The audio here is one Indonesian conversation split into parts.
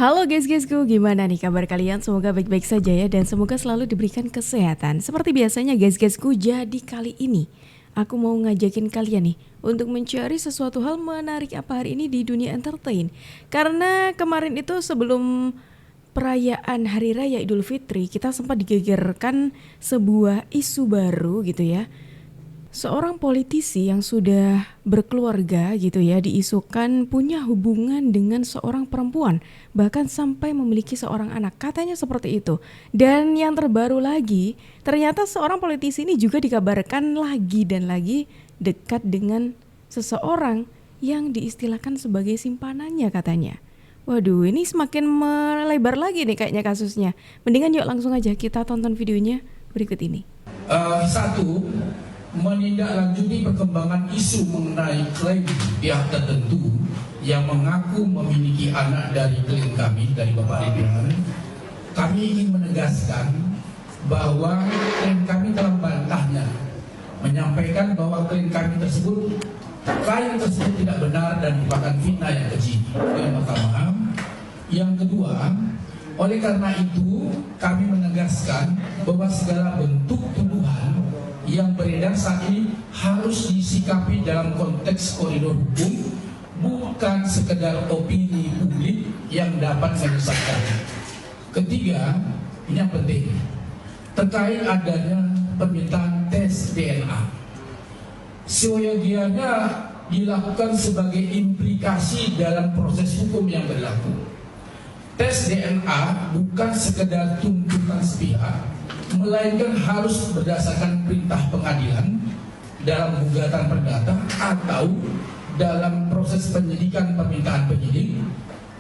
Halo guys-guysku, gimana nih kabar kalian? Semoga baik-baik saja ya dan semoga selalu diberikan kesehatan. Seperti biasanya guys-guysku, jadi kali ini aku mau ngajakin kalian nih untuk mencari sesuatu hal menarik apa hari ini di dunia entertain. Karena kemarin itu sebelum perayaan Hari Raya Idul Fitri, kita sempat digegerkan sebuah isu baru gitu ya. Seorang politisi yang sudah berkeluarga gitu ya diisukan punya hubungan dengan seorang perempuan, bahkan sampai memiliki seorang anak, katanya seperti itu. Dan yang terbaru lagi, ternyata seorang politisi ini juga dikabarkan lagi dan lagi dekat dengan seseorang yang diistilahkan sebagai simpanannya katanya. Waduh, ini semakin melebar lagi nih kayaknya kasusnya. Mendingan yuk langsung aja kita tonton videonya berikut ini. Satu, menindaklanjuti perkembangan isu mengenai klaim pihak tertentu yang mengaku memiliki anak dari klien kami, dari Bapak Ridwan. Kami ingin menegaskan bahwa klien kami telah membantahnya, menyampaikan bahwa klaim tersebut tidak benar dan merupakan fitnah yang keji. Yang pertama. Yang kedua, oleh karena itu kami menegaskan bahwa segala bentuk tuduhan yang beredar saat ini harus disikapi dalam konteks koridor hukum, bukan sekedar opini publik yang dapat menyesatkan. Ketiga, ini yang penting, terkait adanya permintaan tes DNA. Seyogianya dilakukan sebagai implikasi dalam proses hukum yang berlaku. Tes DNA bukan sekedar tuntutan sepihak, melainkan harus berdasarkan perintah pengadilan dalam gugatan perdata atau dalam proses penyidikan permintaan penyidik.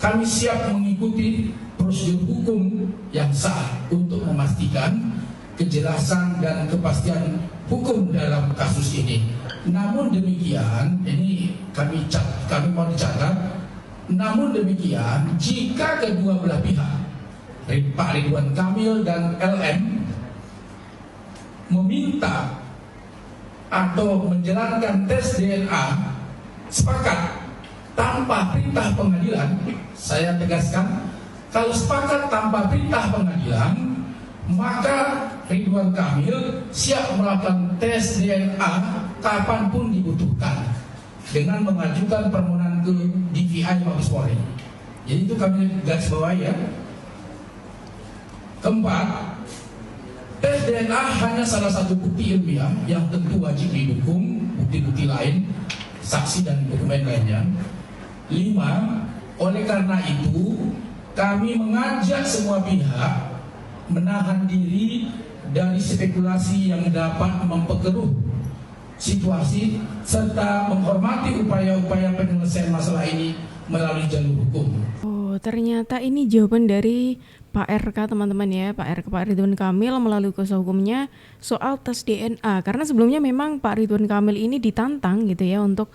Kami siap mengikuti prosedur hukum yang sah untuk memastikan kejelasan dan kepastian hukum dalam kasus ini. Namun demikian, ini kami mau dicatat, namun demikian jika kedua belah pihak, Pak Ridwan Kamil dan LM, meminta atau menjalankan tes DNA sepakat tanpa perintah pengadilan, saya tegaskan, kalau sepakat tanpa perintah pengadilan, maka Ridwan Kamil siap melakukan tes DNA kapanpun dibutuhkan dengan mengajukan permohonan ke DPI Mabes Polri. Jadi itu kami garis bawahi ya. Keempat, tes DNA hanya salah satu bukti ilmiah yang tentu wajib didukung bukti-bukti lain, saksi dan dokumen lainnya. 5. Oleh karena itu, kami mengajak semua pihak menahan diri dari spekulasi yang dapat memperkeruh situasi serta menghormati upaya-upaya penyelesaian masalah ini melalui jalur hukum. Oh, ternyata ini jawaban dari Pak RK teman-teman ya, Pak Ridwan Kamil melalui kuasa hukumnya soal tes DNA. Karena sebelumnya memang Pak Ridwan Kamil ini ditantang gitu ya untuk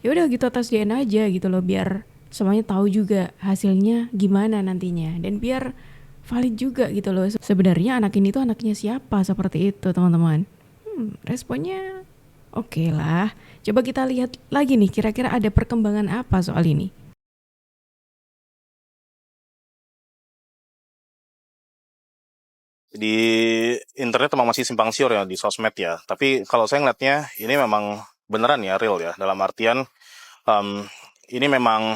ya udah gitu tes DNA aja gitu loh, biar semuanya tahu juga hasilnya gimana nantinya dan biar valid juga gitu loh. Sebenarnya anak ini tuh anaknya siapa, seperti itu teman-teman. Responnya oke lah. Coba kita lihat lagi nih kira-kira ada perkembangan apa soal ini. Di internet memang masih simpang siur ya di sosmed ya. Tapi kalau saya ngeliatnya ini memang beneran ya, real ya. Dalam artian ini memang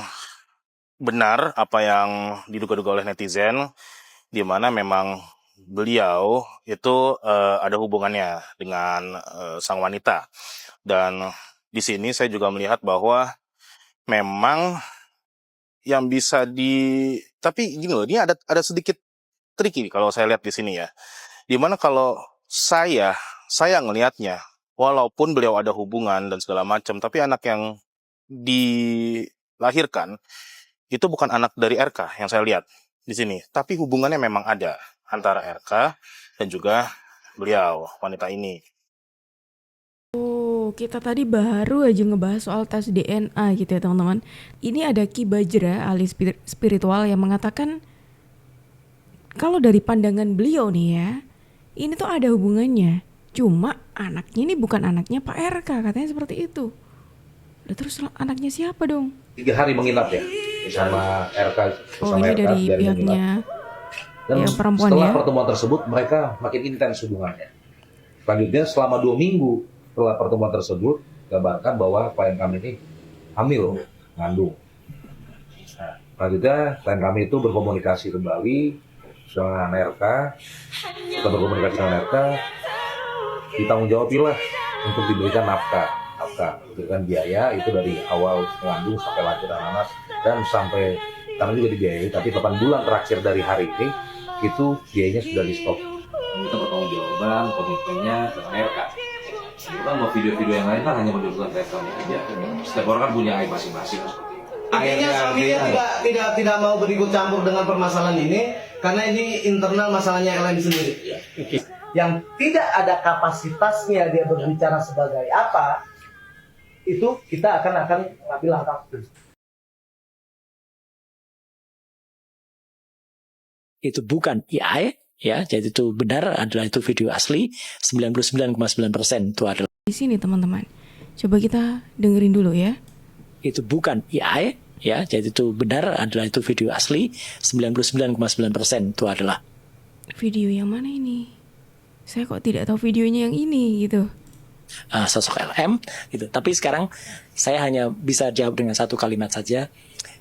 benar apa yang diduga-duga oleh netizen, di mana memang beliau itu ada hubungannya dengan sang wanita. Dan di sini saya juga melihat bahwa memang yang bisa tapi gini loh, ini ada sedikit tricky kalau saya lihat di sini ya. Dimana kalau saya ngelihatnya, walaupun beliau ada hubungan dan segala macam, tapi anak yang dilahirkan itu bukan anak dari RK yang saya lihat di sini, tapi hubungannya memang ada antara RK dan juga beliau, wanita ini. Oh, kita tadi baru aja ngebahas soal tes DNA gitu ya teman-teman. Ini ada Ki Bajra, ahli spiritual yang mengatakan kalau dari pandangan beliau nih ya, ini tuh ada hubungannya. Cuma anaknya ini bukan anaknya Pak RK, katanya seperti itu. Terus anaknya siapa dong? 3 hari menginap ya. sama RK, Oh, ini dari pihaknya dan pihak perempuan setelah ya. pertemuan tersebut mereka makin intens hubungannya. Selanjutnya selama 2 minggu setelah pertemuan tersebut, kabarkan bahwa klien kami ini hamil, mengandung. Nah, selanjutnya klien kami itu berkomunikasi kembali dengan RK, kita berkomunikasi dengan RK, ditanggung jawabilah untuk diberikan nafkah, diberikan biaya itu dari awal mengandung sampai lahir anak dan sampai karena juga dibiayai, tapi 8 bulan terakhir dari hari ini itu biayanya sudah di stop. Kita pertanggungjawaban komitmennya dengan RK. Kita mau video-video yang lain kan hanya menunjukkan restoran aja. Setiap orang kan punya aib masing-masing. Akhirnya suaminya tidak mau berikut campur dengan permasalahan ini karena ini internal masalahnya LM sendiri. Yang tidak ada kapasitasnya dia berbicara sebagai apa, itu kita akan mengambil langkah hukum. Itu bukan AI, ya, jadi itu benar adalah itu video asli, 99,9% itu adalah. Di sini teman-teman, coba kita dengerin dulu ya. Itu bukan AI, ya, jadi itu benar adalah itu video asli, 99,9% itu adalah. Video yang mana ini? Saya kok tidak tahu videonya yang ini gitu. Sosok LM gitu. Tapi sekarang saya hanya bisa jawab dengan satu kalimat saja,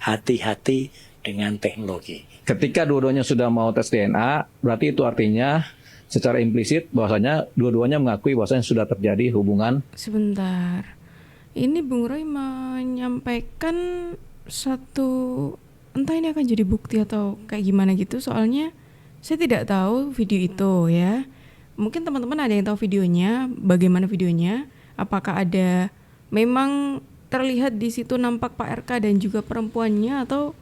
hati-hati dengan teknologi. Ketika dua-duanya sudah mau tes DNA, berarti itu artinya secara implisit bahwasanya dua-duanya mengakui bahwasanya sudah terjadi hubungan. Sebentar. Ini Bung Roy menyampaikan satu, entah ini akan jadi bukti atau kayak gimana gitu, soalnya saya tidak tahu video itu ya. Mungkin teman-teman ada yang tahu videonya, bagaimana videonya, apakah ada memang terlihat di situ nampak Pak RK dan juga perempuannya atau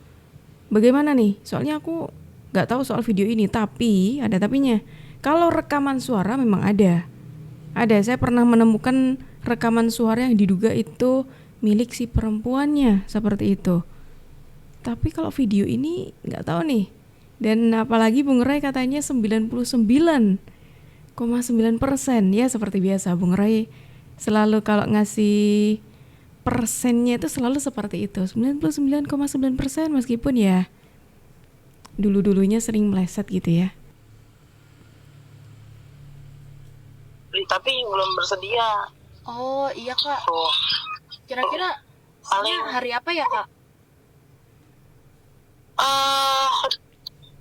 bagaimana nih? Soalnya aku nggak tahu soal video ini, tapi ada tapinya. Kalau rekaman suara memang ada. Saya pernah menemukan rekaman suara yang diduga itu milik si perempuannya, seperti itu. Tapi kalau video ini nggak tahu nih. Dan apalagi Bung Ray katanya 99,9% ya, seperti biasa Bung Ray selalu kalau ngasih persennya itu selalu seperti itu, 99,9%, meskipun ya dulu-dulunya sering meleset gitu ya. Tapi belum bersedia. Oh iya kak. Tuh. Kira-kira Paling hari apa ya kak?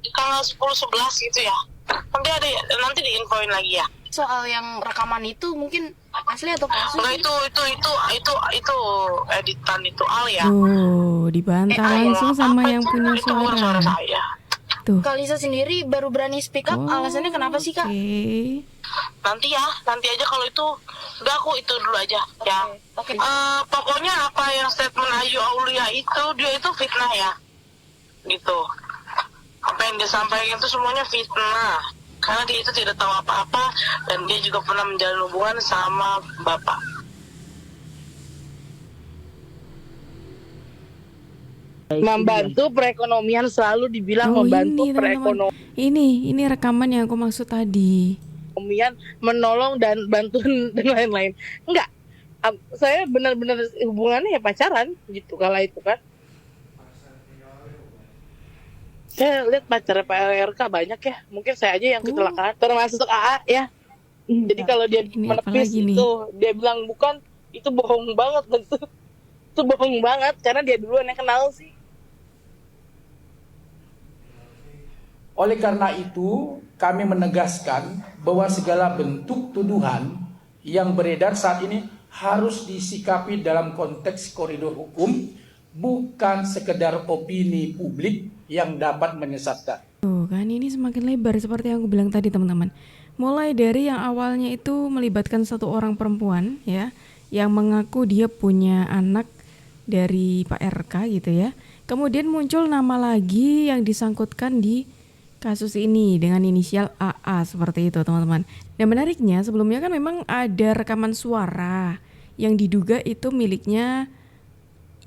di tanggal 10-11 gitu ya. Nanti diinfoin lagi ya. Soal yang rekaman itu mungkin asli atau palsu? Enggak, itu editan itu Al ya. Tuh, dibantah langsung sama yang punya Itu bukan suara suara. saya. Tuh. Kak Lisa sendiri baru berani speak up, alasannya kenapa sih kak? Oke. Nanti aja kalau itu. Udah aku itu dulu aja ya. Oke. Pokoknya apa yang statement Ayu Aulia itu dia itu fitnah ya. Gitu. Apa yang dia sampaikan itu semuanya fitnah. Karena dia itu tidak tahu apa-apa dan dia juga pernah menjalin hubungan sama bapak. Membantu perekonomian, selalu dibilang membantu ini, teman-teman. Ini rekaman yang aku maksud tadi. perekonomian, menolong dan bantuan dan lain-lain. Enggak, saya benar-benar hubungannya ya pacaran gitu kala itu kan. Saya lihat pacar Pak RK banyak ya, mungkin saya aja yang kecelakaan, termasuk AA ya. Jadi kalau dia menepis itu, dia bilang bukan, itu bohong banget tentu. Itu bohong banget karena dia duluan yang kenal sih. Oleh karena itu, kami menegaskan bahwa segala bentuk tuduhan yang beredar saat ini harus disikapi dalam konteks koridor hukum, bukan sekedar opini publik yang dapat menyesatkan. Tuh kan, ini semakin lebar seperti yang aku bilang tadi teman-teman. Mulai dari yang awalnya itu melibatkan satu orang perempuan ya, yang mengaku dia punya anak dari Pak RK gitu ya. Kemudian muncul nama lagi yang disangkutkan di kasus ini dengan inisial AA seperti itu teman-teman. Dan menariknya sebelumnya kan memang ada rekaman suara yang diduga itu miliknya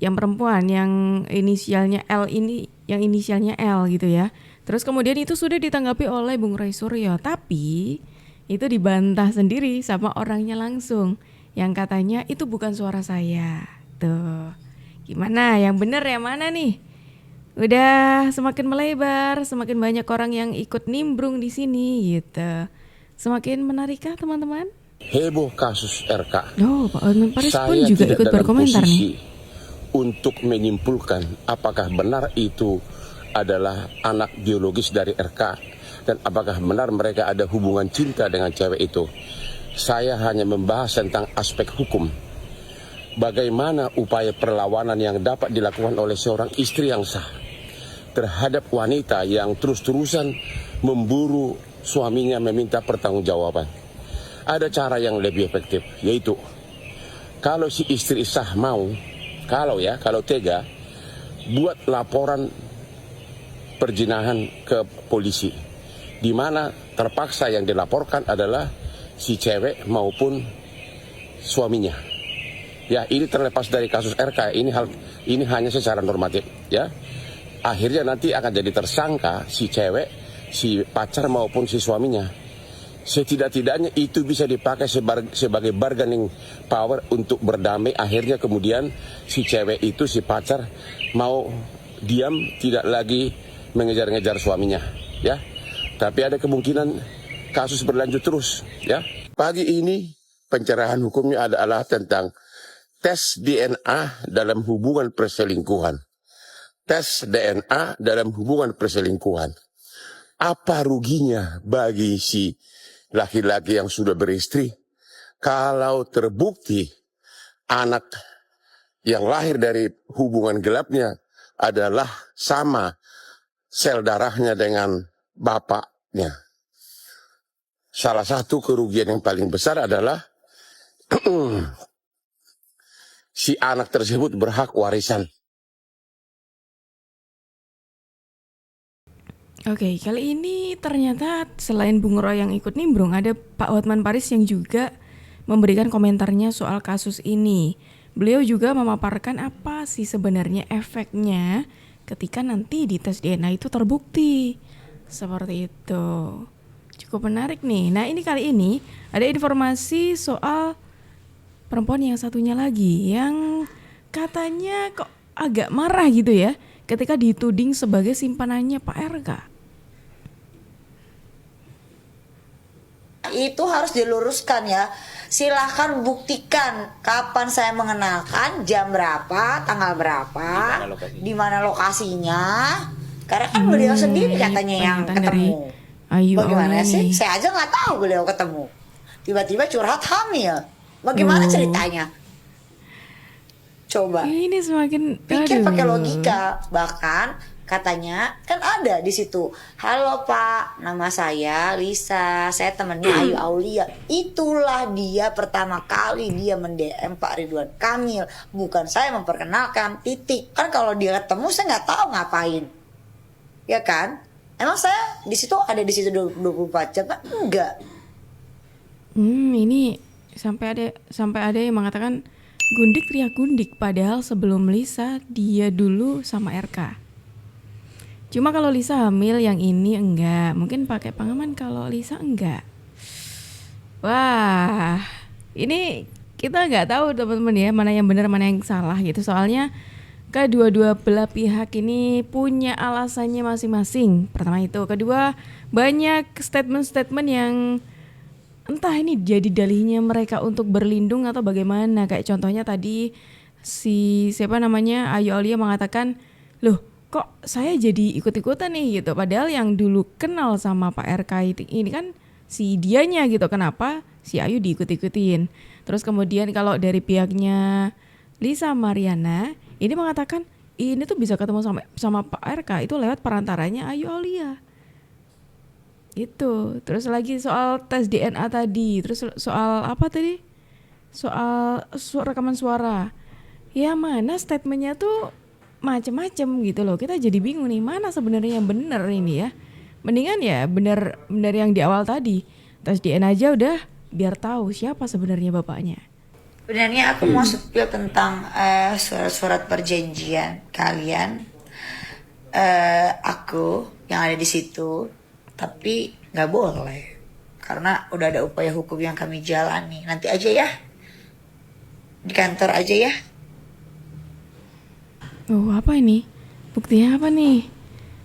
yang perempuan yang inisialnya L ini, yang inisialnya L gitu ya. Terus kemudian itu sudah ditanggapi oleh Bung Roy Suryo, tapi itu dibantah sendiri sama orangnya langsung yang katanya itu bukan suara saya. Tuh. Gimana? Yang benar yang mana nih? udah semakin melebar, semakin banyak orang yang ikut nimbrung di sini gitu. Semakin menarikkah teman-teman? Heboh kasus RK. Oh, Pak Hotman Paris pun Saya juga tidak ikut dalam berkomentar nih. posisi untuk menyimpulkan apakah benar itu adalah anak biologis dari RK dan apakah benar mereka ada hubungan cinta dengan cewek itu. Saya hanya membahas tentang aspek hukum. Bagaimana upaya perlawanan yang dapat dilakukan oleh seorang istri yang sah terhadap wanita yang terus-terusan memburu suaminya meminta pertanggungjawaban. Ada cara yang lebih efektif, yaitu kalau si istri sah mau, kalau tega, buat laporan perzinahan ke polisi, di mana terpaksa yang dilaporkan adalah si cewek maupun suaminya. Ya, ini terlepas dari kasus RK, ini hanya secara normatif, ya. Akhirnya nanti akan jadi tersangka si cewek, si pacar maupun si suaminya. Setidak-tidaknya itu bisa dipakai sebagai bargaining power untuk berdamai. Akhirnya kemudian si cewek itu, si pacar mau diam, tidak lagi mengejar-ngejar suaminya, ya. Tapi ada kemungkinan kasus berlanjut terus, ya. Pagi ini pencerahan hukumnya adalah tentang tes DNA dalam hubungan perselingkuhan. Tes DNA dalam hubungan perselingkuhan. Apa ruginya bagi si laki-laki yang sudah beristri kalau terbukti anak yang lahir dari hubungan gelapnya adalah sama sel darahnya dengan bapaknya. Salah satu kerugian yang paling besar adalah si anak tersebut berhak warisan. Oke, kali ini ternyata selain Bung Roy yang ikut nimbrung, ada Pak Hotman Paris yang juga memberikan komentarnya soal kasus ini. Beliau juga memaparkan apa sih sebenarnya efeknya ketika nanti di tes DNA itu terbukti. Seperti itu. Cukup menarik nih. Nah, ini kali ini ada informasi soal perempuan yang satunya lagi yang katanya kok agak marah gitu ya ketika dituding sebagai simpanannya Pak RK. Itu harus diluruskan ya. Silahkan buktikan kapan saya mengenalkan, jam berapa, tanggal berapa, di mana lokasinya. Karena kan beliau sendiri katanya yang ketemu. Bagaimana sih? Saya aja nggak tahu beliau ketemu. Tiba-tiba curhat hamil. Bagaimana ceritanya? Coba. Ini semakin pikir pakai logika. Bahkan katanya kan ada di situ. Halo Pak, nama saya Lisa. Saya temannya Ayu Aulia. Itulah dia pertama kali dia mendm Pak Ridwan Kamil. Bukan saya memperkenalkan, titik. Kan kalau dia ketemu saya nggak tahu ngapain. Ya kan? Emang saya di situ ada di situ 24 jam kan? Enggak. Ini sampai ada yang mengatakan Gundik teriak Gundik, padahal sebelum Lisa dia dulu sama RK. Cuma kalau Lisa hamil yang ini enggak, mungkin pakai pengaman, kalau Lisa enggak. Wah, ini kita nggak tahu teman-teman ya, mana yang benar mana yang salah gitu. Soalnya kedua-dua belah pihak ini punya alasannya masing-masing. Pertama itu, kedua banyak statement-statement yang entah ini jadi dalihnya mereka untuk berlindung atau bagaimana. Kayak contohnya tadi si siapa namanya Ayu Aulia mengatakan, loh kok saya jadi ikut-ikutan nih gitu. Padahal yang dulu kenal sama Pak RK ini kan si dianya gitu. Kenapa si Ayu diikut-ikutin? Terus kemudian kalau dari pihaknya Lisa Mariana ini mengatakan ini tuh bisa ketemu sama Pak RK itu lewat perantaranya Ayu Aulia. Itu. Terus lagi soal tes DNA tadi. Terus soal apa tadi? Soal rekaman suara. Ya mana statementnya tuh macem-macem gitu loh. Kita jadi bingung nih mana sebenarnya yang benar ini ya. Mendingan ya benar yang di awal tadi. Tes DNA aja udah biar tahu siapa sebenarnya bapaknya. Sebenarnya aku mau spill tentang surat-surat perjanjian kalian. Aku yang ada di situ, tapi nggak boleh karena udah ada upaya hukum yang kami jalani. Nanti aja ya, di kantor aja ya. Oh apa ini? Buktinya apa nih?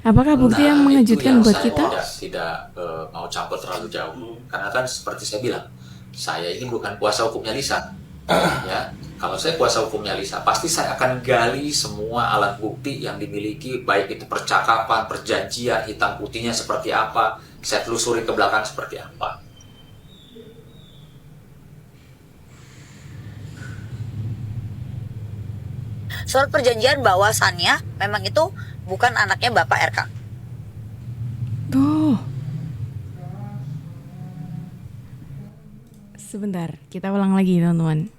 Apakah bukti yang mengejutkan buat kita? Tidak mau campur terlalu jauh, karena kan seperti saya bilang, saya ini bukan kuasa hukumnya Lisa. Ya, kalau saya kuasa hukumnya Lisa, pasti saya akan gali semua alat bukti yang dimiliki, baik itu percakapan, perjanjian, hitam putihnya seperti apa, saya telusuri ke belakang seperti apa. Surat perjanjian bahwasannya memang itu bukan anaknya Bapak RK. Tuh. Sebentar, kita ulang lagi teman-teman.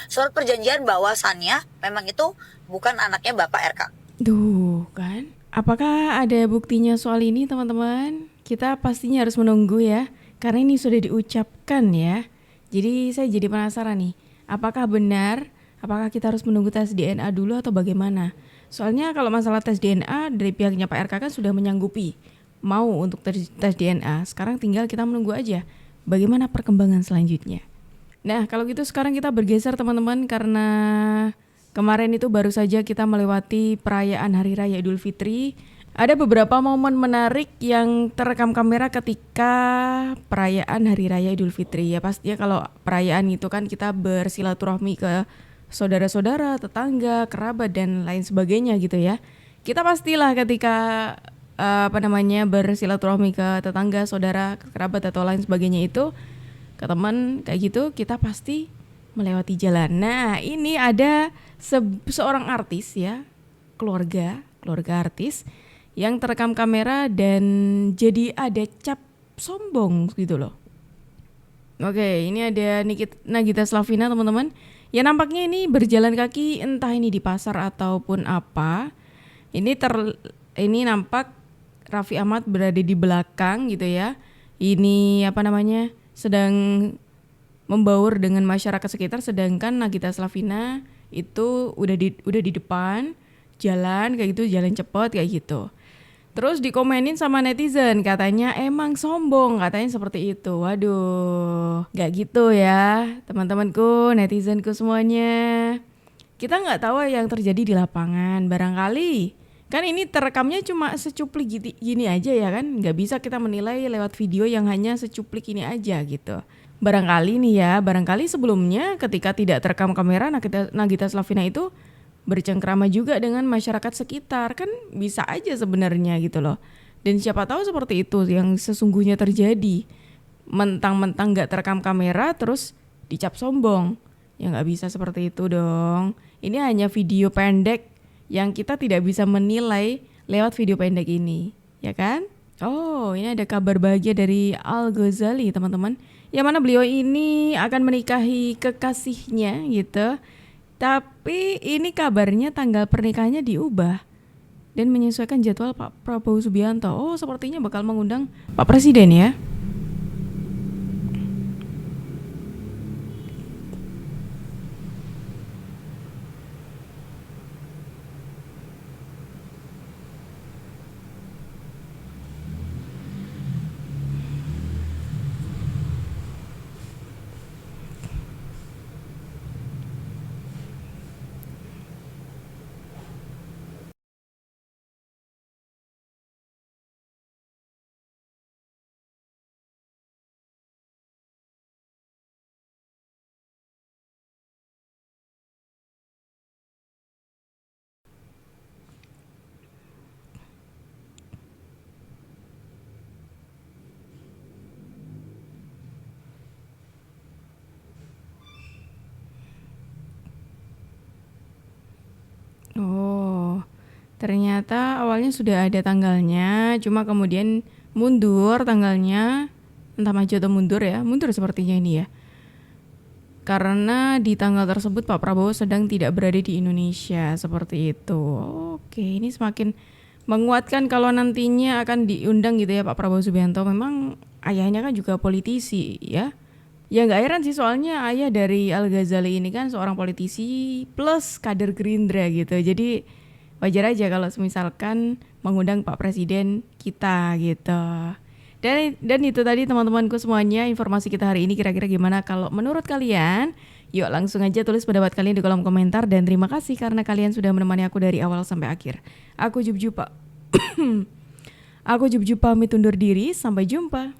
Surat perjanjian bahwasannya memang itu bukan anaknya Bapak RK. Duh, kan? Apakah ada buktinya soal ini teman-teman? Kita pastinya harus menunggu ya, karena ini sudah diucapkan ya. Jadi saya jadi penasaran nih, apakah benar? Apakah kita harus menunggu tes DNA dulu atau bagaimana? Soalnya kalau masalah tes DNA dari pihaknya Pak RK kan sudah menyanggupi mau untuk tes DNA. Sekarang tinggal kita menunggu aja bagaimana perkembangan selanjutnya. Nah kalau gitu sekarang kita bergeser teman-teman, karena kemarin itu baru saja kita melewati perayaan Hari Raya Idul Fitri. Ada beberapa momen menarik yang terekam kamera ketika perayaan Hari Raya Idul Fitri. Ya pastinya kalau perayaan itu kan kita bersilaturahmi ke saudara-saudara, tetangga, kerabat dan lain sebagainya gitu ya. Kita pastilah ketika bersilaturahmi ke tetangga, saudara, kerabat atau lain sebagainya itu, ke teman kayak gitu, kita pasti melewati jalan. Nah, ini ada seorang artis ya, keluarga artis yang terekam kamera dan jadi ada cap sombong gitu loh. Oke, ini ada Nagita Slavina teman-teman. Ya nampaknya ini berjalan kaki, entah ini di pasar ataupun apa. Ini nampak Raffi Ahmad berada di belakang gitu ya. Ini sedang membaur dengan masyarakat sekitar, sedangkan Nagita Slavina itu udah di depan jalan kayak gitu, jalan cepet kayak gitu. Terus dikomenin sama netizen, katanya emang sombong, katanya seperti itu. Waduh, gak gitu ya teman-temanku, netizenku semuanya. Kita gak tahu yang terjadi di lapangan, barangkali kan ini terekamnya cuma secuplik gini aja ya kan. Gak bisa kita menilai lewat video yang hanya secuplik ini aja gitu. Barangkali sebelumnya ketika tidak terekam kamera, Nagita Slavina itu bercengkrama juga dengan masyarakat sekitar, kan bisa aja sebenarnya gitu loh. Dan siapa tahu seperti itu yang sesungguhnya terjadi. Mentang-mentang gak terekam kamera terus dicap sombong. Ya gak bisa seperti itu dong. Ini hanya video pendek yang kita tidak bisa menilai lewat video pendek ini, ya kan? Oh, ini ada kabar bahagia dari Al Ghazali teman-teman, yang mana beliau ini akan menikahi kekasihnya gitu. Tapi ini kabarnya tanggal pernikahannya diubah dan menyesuaikan jadwal Pak Prabowo Subianto. Oh, sepertinya bakal mengundang Pak Presiden ya. Oh, ternyata awalnya sudah ada tanggalnya, cuma kemudian mundur tanggalnya, entah maju atau mundur ya, mundur sepertinya ini ya. Karena di tanggal tersebut Pak Prabowo sedang tidak berada di Indonesia, seperti itu. Oke, ini semakin menguatkan kalau nantinya akan diundang gitu ya Pak Prabowo Subianto. Memang ayahnya kan juga politisi ya. Ya nggak heran sih, soalnya ayah dari Al Ghazali ini kan seorang politisi plus kader Gerindra gitu. Jadi wajar aja kalau misalkan mengundang Pak Presiden kita gitu. Dan itu tadi teman-temanku semuanya, informasi kita hari ini kira-kira gimana kalau menurut kalian? Yuk langsung aja tulis pendapat kalian di kolom komentar dan terima kasih karena kalian sudah menemani aku dari awal sampai akhir. Aku Jubjupa. Aku Jubjup pamit undur diri, sampai jumpa.